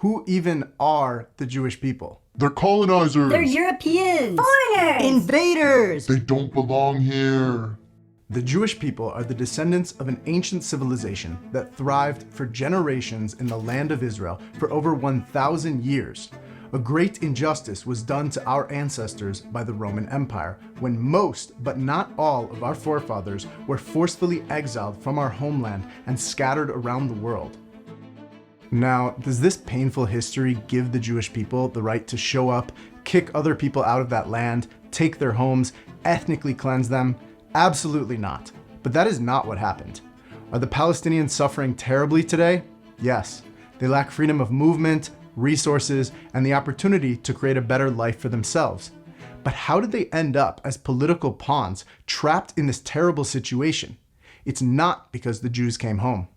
Who even are the Jewish people? They're colonizers. They're Europeans. Foreigners. Invaders. They don't belong here. The Jewish people are the descendants of an ancient civilization that thrived for generations in the land of Israel for over 1,000 years. A great injustice was done to our ancestors by the Roman Empire when most, but not all, of our forefathers were forcefully exiled from our homeland and scattered around the world. Now, does this painful history give the Jewish people the right to show up, kick other people out of that land, take their homes, ethnically cleanse them? Absolutely not. But that is not what happened. Are the Palestinians suffering terribly today? Yes. They lack freedom of movement, resources, and the opportunity to create a better life for themselves. But how did they end up as political pawns trapped in this terrible situation? It's not because the Jews came home.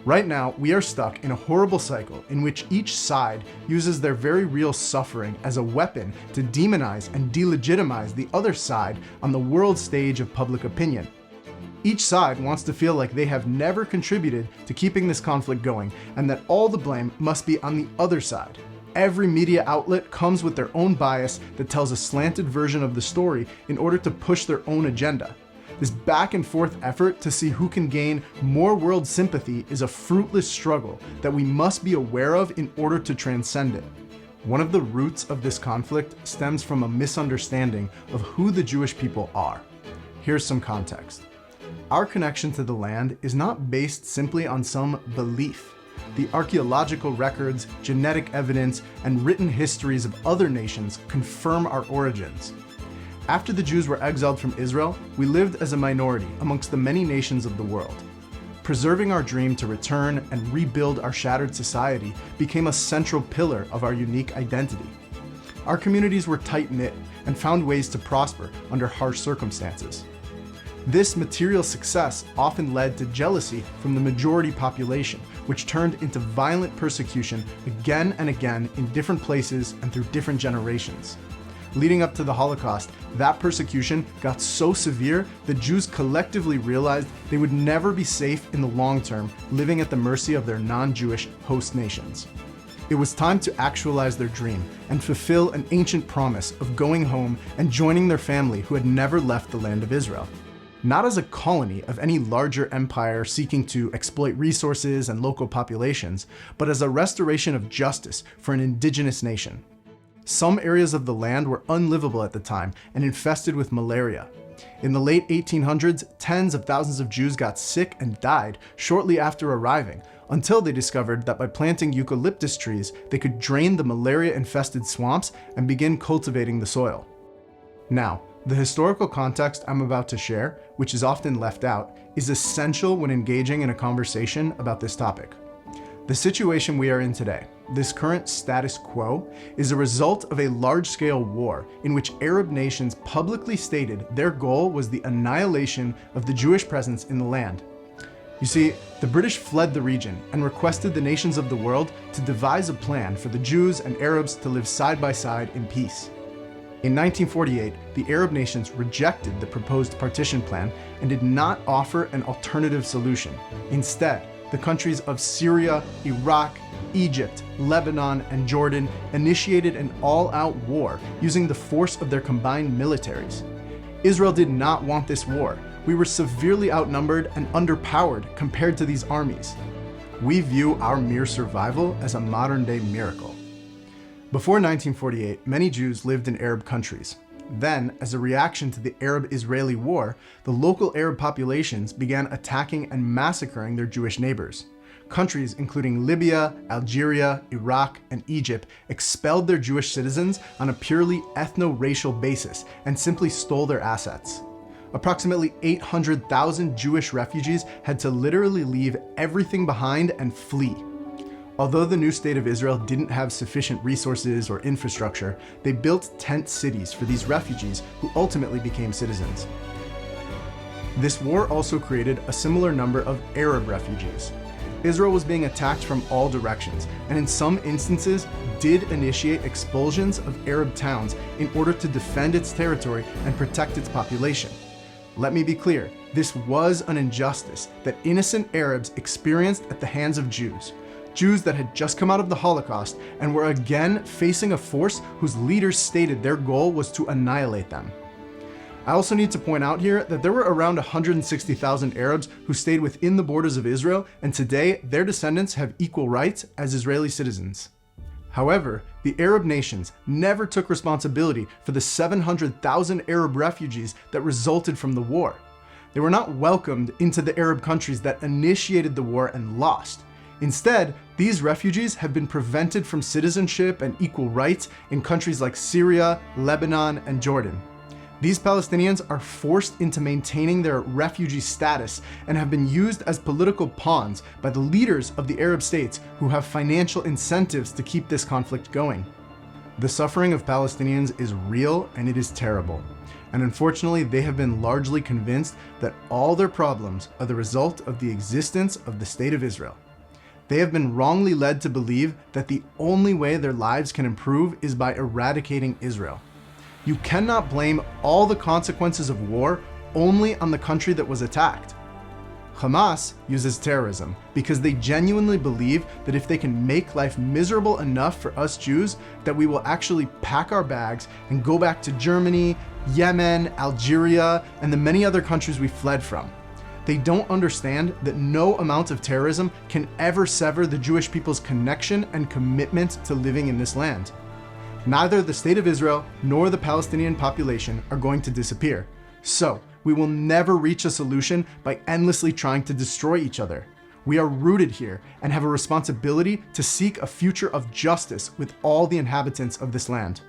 Right now, we are stuck in a horrible cycle in which each side uses their very real suffering as a weapon to demonize and delegitimize the other side on the world stage of public opinion. Each side wants to feel like they have never contributed to keeping this conflict going and that all the blame must be on the other side. Every media outlet comes with their own bias that tells a slanted version of the story in order to push their own agenda. This back and forth effort to see who can gain more world sympathy is a fruitless struggle that we must be aware of in order to transcend it. One of the roots of this conflict stems from a misunderstanding of who the Jewish people are. Here's some context. Our connection to the land is not based simply on some belief. The archaeological records, genetic evidence, and written histories of other nations confirm our origins. After the Jews were exiled from Israel, we lived as a minority amongst the many nations of the world. Preserving our dream to return and rebuild our shattered society became a central pillar of our unique identity. Our communities were tight-knit and found ways to prosper under harsh circumstances. This material success often led to jealousy from the majority population, which turned into violent persecution again and again in different places and through different generations. Leading up to the Holocaust, that persecution got so severe that Jews collectively realized they would never be safe in the long term living at the mercy of their non-Jewish host nations. It was time to actualize their dream and fulfill an ancient promise of going home and joining their family who had never left the land of Israel. Not as a colony of any larger empire seeking to exploit resources and local populations, but as a restoration of justice for an indigenous nation. Some areas of the land were unlivable at the time and infested with malaria. In the late 1800s, tens of thousands of Jews got sick and died shortly after arriving, until they discovered that by planting eucalyptus trees, they could drain the malaria-infested swamps and begin cultivating the soil. Now, the historical context I'm about to share, which is often left out, is essential when engaging in a conversation about this topic. The situation we are in today, this current status quo, is a result of a large-scale war in which Arab nations publicly stated their goal was the annihilation of the Jewish presence in the land. You see, the British fled the region and requested the nations of the world to devise a plan for the Jews and Arabs to live side by side in peace. In 1948, the Arab nations rejected the proposed partition plan and did not offer an alternative solution. Instead, the countries of Syria, Iraq, Egypt, Lebanon, and Jordan initiated an all-out war using the force of their combined militaries. Israel did not want this war. We were severely outnumbered and underpowered compared to these armies. We view our mere survival as a modern-day miracle. Before 1948, many Jews lived in Arab countries. Then, as a reaction to the Arab-Israeli war, the local Arab populations began attacking and massacring their Jewish neighbors. Countries including Libya, Algeria, Iraq, and Egypt expelled their Jewish citizens on a purely ethno-racial basis and simply stole their assets. Approximately 800,000 Jewish refugees had to literally leave everything behind and flee. Although the new state of Israel didn't have sufficient resources or infrastructure, they built tent cities for these refugees who ultimately became citizens. This war also created a similar number of Arab refugees. Israel was being attacked from all directions, and in some instances did initiate expulsions of Arab towns in order to defend its territory and protect its population. Let me be clear, this was an injustice that innocent Arabs experienced at the hands of Jews. Jews that had just come out of the Holocaust and were again facing a force whose leaders stated their goal was to annihilate them. I also need to point out here that there were around 160,000 Arabs who stayed within the borders of Israel, and today their descendants have equal rights as Israeli citizens. However, the Arab nations never took responsibility for the 700,000 Arab refugees that resulted from the war. They were not welcomed into the Arab countries that initiated the war and lost. Instead, these refugees have been prevented from citizenship and equal rights in countries like Syria, Lebanon, and Jordan. These Palestinians are forced into maintaining their refugee status and have been used as political pawns by the leaders of the Arab states who have financial incentives to keep this conflict going. The suffering of Palestinians is real and it is terrible. And unfortunately, they have been largely convinced that all their problems are the result of the existence of the State of Israel. They have been wrongly led to believe that the only way their lives can improve is by eradicating Israel. You cannot blame all the consequences of war only on the country that was attacked. Hamas uses terrorism because they genuinely believe that if they can make life miserable enough for us Jews, that we will actually pack our bags and go back to Germany, Yemen, Algeria, and the many other countries we fled from. They don't understand that no amount of terrorism can ever sever the Jewish people's connection and commitment to living in this land. Neither the State of Israel nor the Palestinian population are going to disappear. So, we will never reach a solution by endlessly trying to destroy each other. We are rooted here and have a responsibility to seek a future of justice with all the inhabitants of this land.